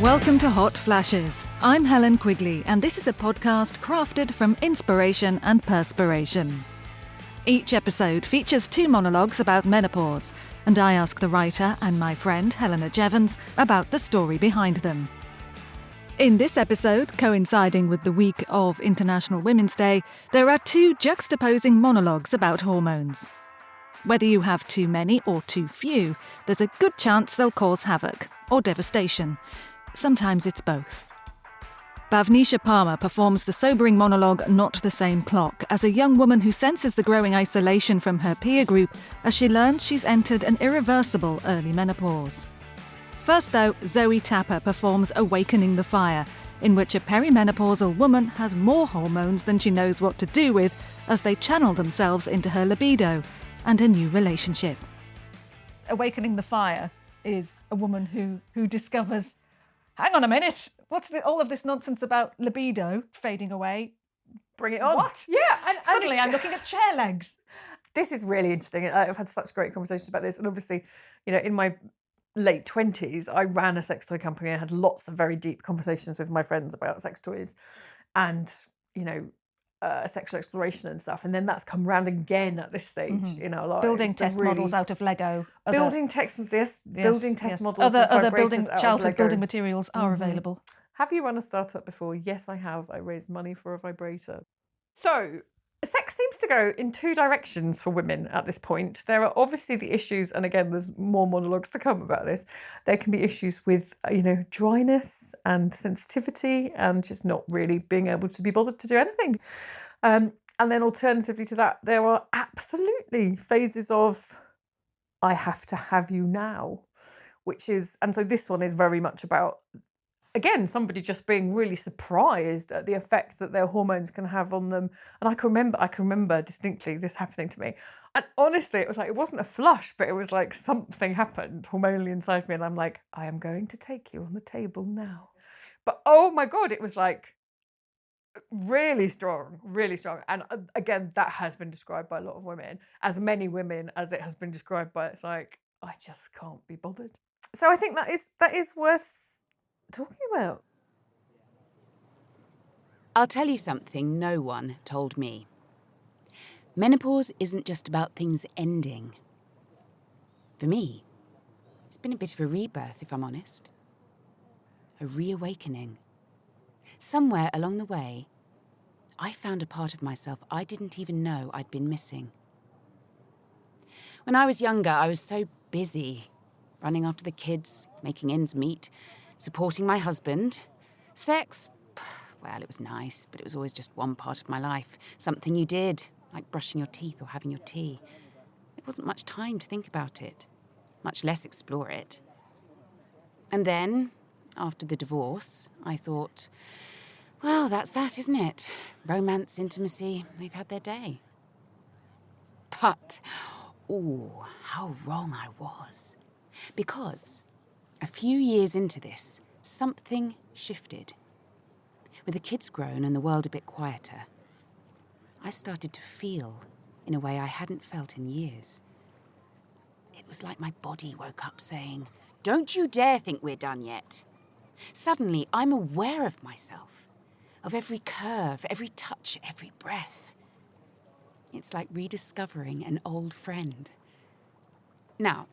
Welcome to Hot Flashes. I'm Helen Quigley, and this is a podcast crafted from inspiration and perspiration. Each episode features 2 monologues about menopause, and I ask the writer and my friend Helena Jevons about the story behind them. In this episode, coinciding with the week of International Women's Day, there are 2 juxtaposing monologues about hormones. Whether you have too many or too few, there's a good chance they'll cause havoc or devastation. Sometimes it's both. Bhavnisha Palmer performs the sobering monologue Not the Same Clock as a young woman who senses the growing isolation from her peer group as she learns she's entered an irreversible early menopause. First though, Zoe Tapper performs Awakening the Fire, in which a perimenopausal woman has more hormones than she knows what to do with as they channel themselves into her libido and a new relationship. Awakening the Fire is a woman who discovers, hang on a minute, what's all of this nonsense about libido fading away? Bring it on. What? Yeah. And Suddenly I'm looking at chair legs. This is really interesting. I've had such great conversations about this. And obviously, in my late 20s, I ran a sex toy company. I had lots of very deep conversations with my friends about sex toys and, sexual exploration and stuff. And then that's come round again at this stage in our lives. Building test models out of Lego. Building test models. Other childhood building materials are available. Have you run a startup before? Yes, I have. I raised money for a vibrator. So, sex seems to go in 2 directions for women at this point. There are obviously the issues, and again, there's more monologues to come about this. There can be issues with, dryness and sensitivity and just not really being able to be bothered to do anything. And then alternatively to that, there are absolutely phases of, I have to have you now, and so this one is very much about, again, somebody just being really surprised at the effect that their hormones can have on them. And I can remember distinctly this happening to me. And honestly, it was like, it wasn't a flush, but it was like something happened hormonally inside me. And I'm like, I am going to take you on the table now. But oh my God, it was like really strong, really strong. And again, that has been described by a lot of women, as many women as it has been described by. It's like, I just can't be bothered. So I think that is worth talking about. I'll tell you something no one told me. Menopause isn't just about things ending. For me, it's been a bit of a rebirth, if I'm honest. A reawakening. Somewhere along the way, I found a part of myself I didn't even know I'd been missing. When I was younger, I was so busy, running after the kids, making ends meet, supporting my husband. Sex, well, it was nice, but it was always just one part of my life. Something you did, like brushing your teeth or having your tea. There wasn't much time to think about it, much less explore it. And then, after the divorce, I thought, well, that's that, isn't it? Romance, intimacy, they've had their day. But, how wrong I was. Because a few years into this, something shifted. With the kids grown and the world a bit quieter, I started to feel in a way I hadn't felt in years. It was like my body woke up saying, don't you dare think we're done yet. Suddenly, I'm aware of myself, of every curve, every touch, every breath. It's like rediscovering an old friend. Now,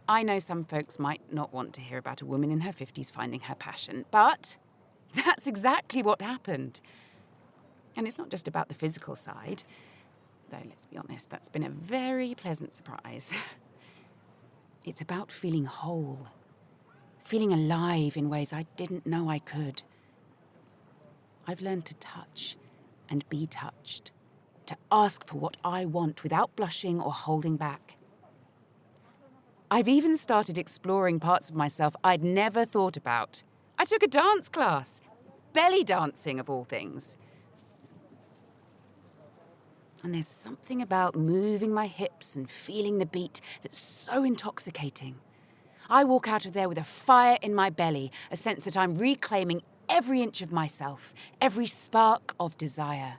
I know some folks might not want to hear about a woman in her 50s finding her passion, but that's exactly what happened. And it's not just about the physical side, though let's be honest, that's been a very pleasant surprise. It's about feeling whole, feeling alive in ways I didn't know I could. I've learned to touch and be touched, to ask for what I want without blushing or holding back. I've even started exploring parts of myself I'd never thought about. I took a dance class, belly dancing of all things. And there's something about moving my hips and feeling the beat that's so intoxicating. I walk out of there with a fire in my belly, a sense that I'm reclaiming every inch of myself, every spark of desire.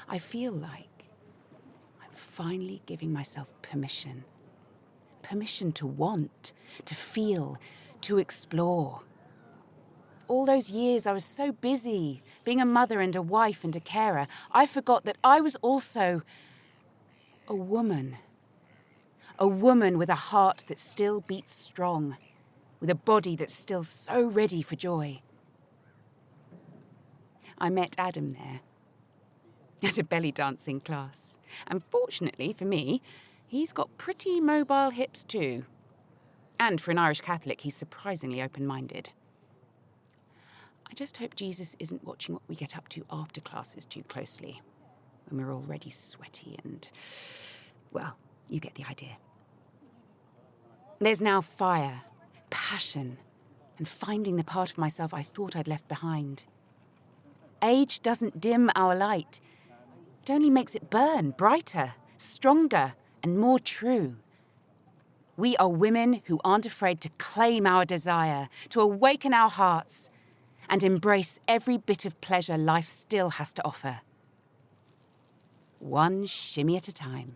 I feel like I'm finally giving myself permission. Permission to want, to feel, to explore. All those years I was so busy, being a mother and a wife and a carer, I forgot that I was also a woman. A woman with a heart that still beats strong, with a body that's still so ready for joy. I met Adam there, at a belly dancing class. And fortunately for me, he's got pretty mobile hips too. And for an Irish Catholic, he's surprisingly open-minded. I just hope Jesus isn't watching what we get up to after classes too closely, when we're already sweaty and, well, you get the idea. There's now fire, passion, and finding the part of myself I thought I'd left behind. Age doesn't dim our light. It only makes it burn brighter, stronger, and more true. We are women who aren't afraid to claim our desire, to awaken our hearts, and embrace every bit of pleasure life still has to offer. One shimmy at a time.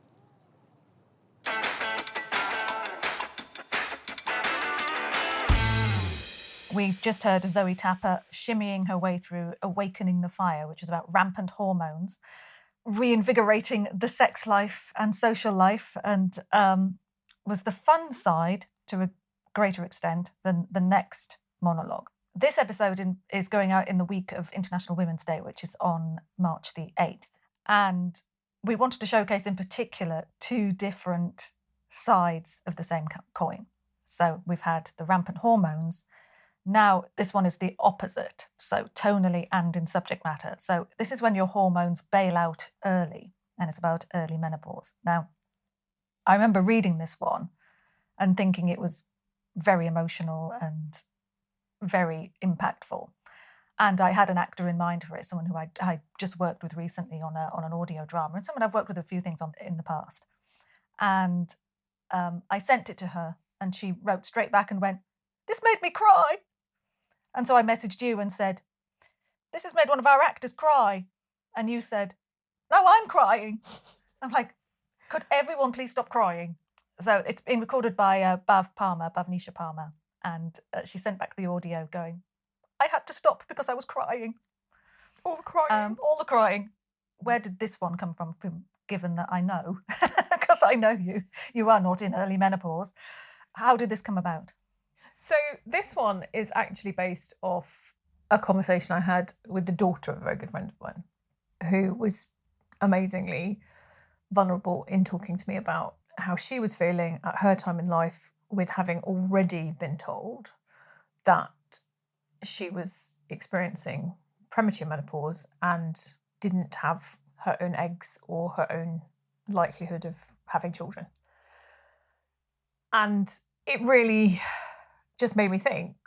We just heard Zoe Tapper shimmying her way through Awakening the Fire, which is about rampant hormones, reinvigorating the sex life and social life, and was the fun side to a greater extent than the next monologue. This episode is going out in the week of International Women's Day, which is on March the 8th. And we wanted to showcase in particular two different sides of the same coin. So we've had the rampant hormones. Now, this one is the opposite, so tonally and in subject matter. So this is when your hormones bail out early, and it's about early menopause. Now, I remember reading this one and thinking it was very emotional and very impactful. And I had an actor in mind for it, someone who I just worked with recently on an audio drama, and someone I've worked with a few things on in the past. And I sent it to her, and she wrote straight back and went, "This made me cry." And so I messaged you and said, "This has made one of our actors cry." And you said, "No, I'm crying." I'm like, could everyone please stop crying? So it's been recorded by Bhavnisha Palmer. And she sent back the audio going, "I had to stop because I was crying." All the crying. All the crying. Where did this one come from, given that I know, because I know you are not in early menopause. How did this come about? So this one is actually based off a conversation I had with the daughter of a very good friend of mine, who was amazingly vulnerable in talking to me about how she was feeling at her time in life with having already been told that she was experiencing premature menopause and didn't have her own eggs or her own likelihood of having children. And it really just made me think,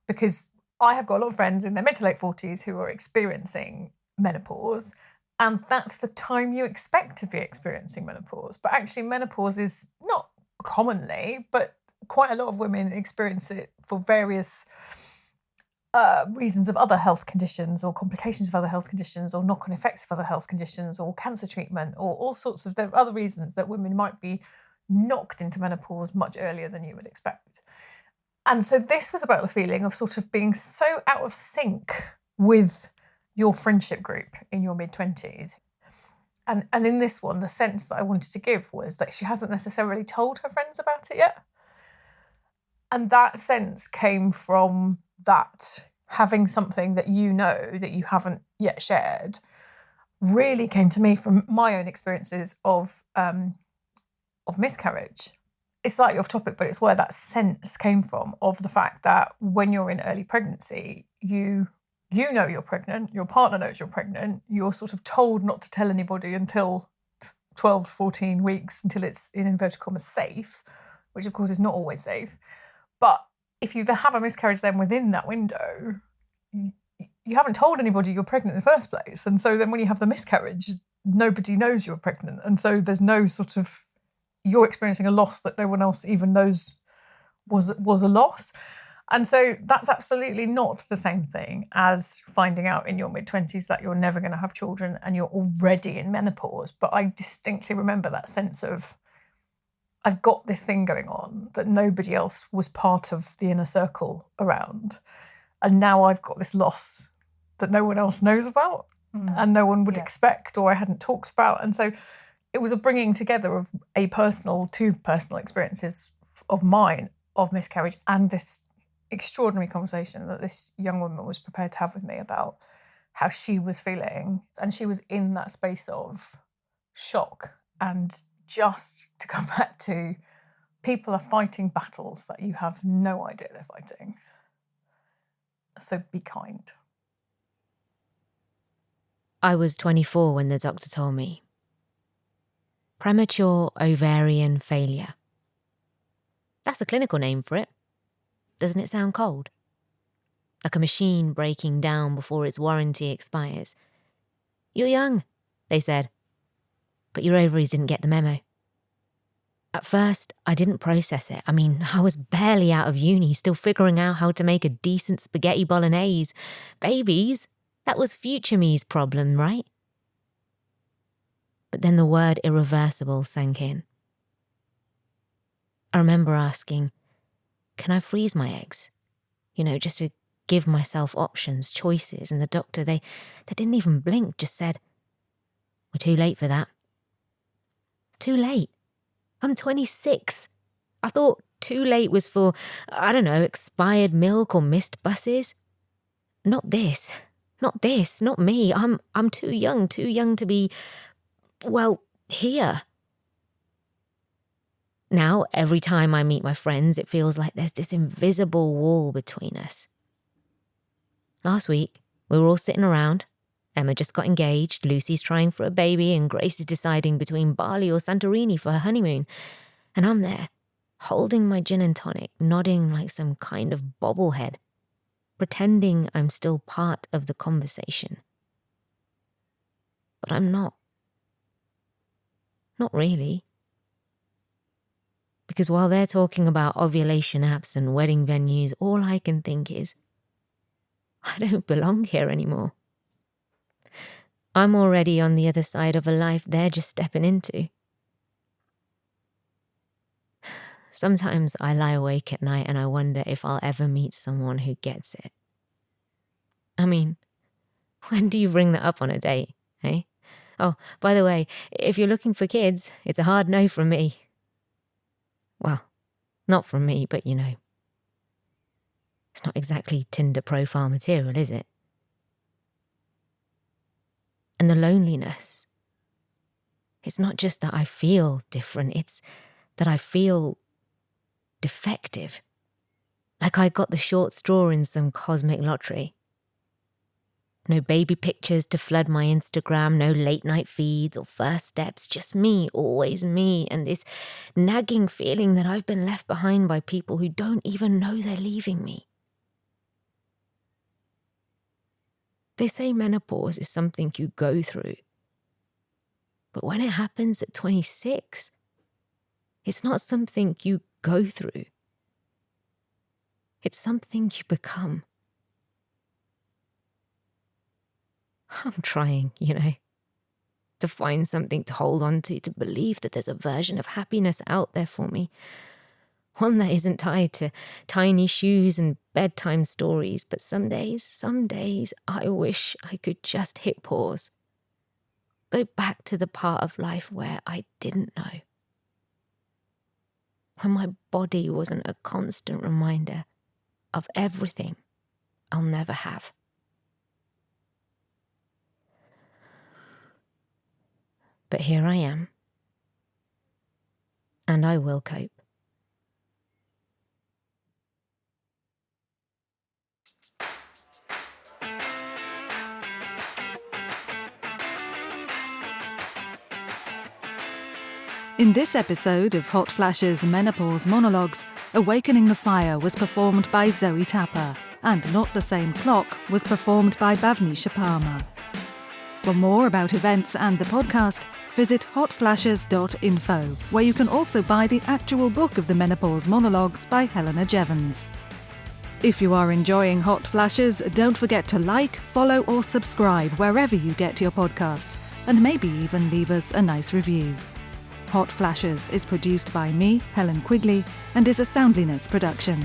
because I have got a lot of friends in their mid to late 40s who are experiencing menopause, and that's the time you expect to be experiencing menopause. But actually menopause is not commonly, but quite a lot of women experience it for various reasons of other health conditions or complications of other health conditions or knock-on effects of other health conditions or cancer treatment or all sorts of other reasons that women might be knocked into menopause much earlier than you would expect. And so this was about the feeling of sort of being so out of sync with your friendship group in your mid-20s. And in this one, the sense that I wanted to give was that she hasn't necessarily told her friends about it yet. And that sense came from that having something that you know that you haven't yet shared really came to me from my own experiences of miscarriage. It's slightly off topic, but it's where that sense came from of the fact that when you're in early pregnancy, you know you're pregnant, your partner knows you're pregnant, you're sort of told not to tell anybody until 12, 14 weeks, until it's, in inverted commas, safe, which of course is not always safe. But if you have a miscarriage then within that window, you haven't told anybody you're pregnant in the first place. And so then when you have the miscarriage, nobody knows you're pregnant. And so there's no sort of, you're experiencing a loss that no one else even knows was a loss. And so that's absolutely not the same thing as finding out in your mid-20s that you're never going to have children and you're already in menopause. But I distinctly remember that sense of, I've got this thing going on that nobody else was part of the inner circle around. And now I've got this loss that no one else knows about and no one would expect or I hadn't talked about. And so it was a bringing together of two personal experiences of mine, of miscarriage, and this extraordinary conversation that this young woman was prepared to have with me about how she was feeling. And she was in that space of shock. And just to come back to, people are fighting battles that you have no idea they're fighting. So be kind. I was 24 when the doctor told me. Premature ovarian failure. That's the clinical name for it. Doesn't it sound cold? Like a machine breaking down before its warranty expires. You're young, they said, but your ovaries didn't get the memo. At first, I didn't process it. I mean, I was barely out of uni, still figuring out how to make a decent spaghetti bolognese. Babies, that was future me's problem, right? But then the word irreversible sank in. I remember asking, can I freeze my eggs? Just to give myself options, choices. And the doctor, they didn't even blink, just said, we're too late for that. Too late? I'm 26. I thought too late was for, expired milk or missed buses. Not this, not me. I'm too young to be, here. Now, every time I meet my friends, it feels like there's this invisible wall between us. Last week, we were all sitting around. Emma just got engaged, Lucy's trying for a baby, and Grace is deciding between Bali or Santorini for her honeymoon. And I'm there, holding my gin and tonic, nodding like some kind of bobblehead, pretending I'm still part of the conversation. But I'm not. Not really. Because while they're talking about ovulation apps and wedding venues, all I can think is, I don't belong here anymore. I'm already on the other side of a life they're just stepping into. Sometimes I lie awake at night and I wonder if I'll ever meet someone who gets it. I mean, when do you bring that up on a date, eh? Oh, by the way, if you're looking for kids, it's a hard no from me. Well, not from me, but it's not exactly Tinder profile material, is it? And the loneliness. It's not just that I feel different, it's that I feel defective. Like I got the short straw in some cosmic lottery. No baby pictures to flood my Instagram, no late night feeds or first steps, just me, always me, and this nagging feeling that I've been left behind by people who don't even know they're leaving me. They say menopause is something you go through. But when it happens at 26, it's not something you go through. It's something you become. I'm trying, to find something to hold on to believe that there's a version of happiness out there for me. One that isn't tied to tiny shoes and bedtime stories, but some days, I wish I could just hit pause. Go back to the part of life where I didn't know. When my body wasn't a constant reminder of everything I'll never have. But here I am. And I will cope. In this episode of Hot Flash's Menopause Monologues, Awakening the Fire was performed by Zoe Tapper, and Not the Same Clock was performed by Bhavni Sharma. For more about events and the podcast, visit hotflashes.info, where you can also buy the actual book of the Menopause Monologues by Helena Jevons. If you are enjoying Hot Flashes, don't forget to like, follow or subscribe wherever you get your podcasts, and maybe even leave us a nice review. Hot Flashes is produced by me, Helen Quigley, and is a Soundliness production.